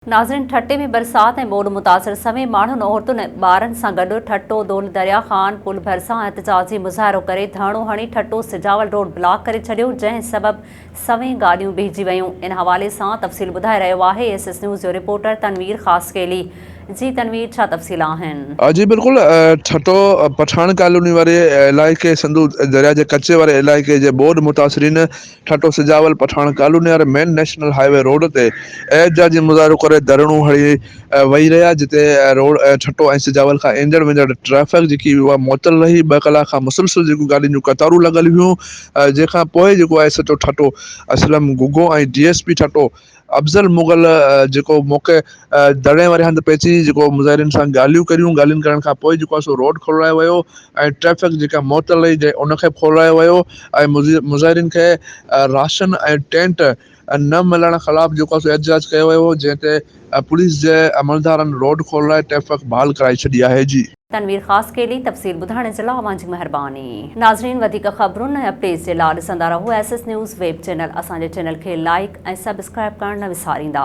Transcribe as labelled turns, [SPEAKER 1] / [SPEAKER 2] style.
[SPEAKER 1] नाज़रीन, ठट्टे में बरसात ऐं ॿोॾि मुतासिर समेत माण्हुनि औरतुनि ऐं ॿारनि सां गॾु ठट्टो दोल दरिया ख़ान पुल भरिसां एहतिजाजी मुज़ाहिरो करे धरणो हणी ठट्टो सिजावल रोड ब्लॉक करे छॾियो, जंहिं सबबि सवें गाॾियूं बीहजी वयूं। इन हवाले सां तफ़सील ॿुधाए रहियो आहे SS न्यूज़ जो रिपोर्टर तनवीर ख़ासकेली। जी तनवीर, छा तफ़सील आहिनि?
[SPEAKER 2] जी बिल्कुल, ठट्टो पठान कॉलोनी वारे इलाइक़े संधू दरिया जे कच्चे वारे इलाइक़े जे ॿोॾि मुतासिरीन ठट्टो सिजावल पठान कॉलोनी वारे मेन नेशनल हाईवे रोड ते एहतिजाजी मुज़ाहिरो करे धरणो हणी वेही रहिया, जिते रोड ठट्टो ऐं सिजावल खां ईंदड़ वेंदड़ ट्रैफ़िक जेकी उहा मुअतल रही। 2 कलाक खां मुसलसिल जेको गाॾियुनि जूं कतारूं लॻल हुयूं, जंहिंखां पोइ जेको आहे सॼो ठट्टो असलम गुगो ऐं DSP ठट्टो अफ़ज़ल मुग़ल जेको मौक़े दड़े वारे हंधि पइजी जेको मुज़ाहिरनि सां ॻाल्हियूं करण खां पोइ जेको आहे सो रोड खोलायो वियो ऐं ट्रैफ़िक जेका मुअतल रही उनखे खोलायो वियो ऐं मुज़ाहिरनि खे राशन ऐं टेंट न मिलण ख़िलाफ़ जेको आहे सो एहतिजाज कयो वियो, जंहिं ते पुलिस जे अमलदारनि रोड खोलाए ट्रैफ़िक बहाल कराए छॾी आहे। जी
[SPEAKER 1] तनवीर ख़ासकेली, तफ़सील ॿुधाइण जे लाइ तव्हांजी महिरबानी। नाज़रीन, वधीक ख़बरुनि ऐं अपडेट्स जे लाइ ॾिसंदा रहो SS न्यूज़ वेब चैनल। असांजे चैनल खे लाइक ऐं सब्सक्राइब करणु न विसारींदा।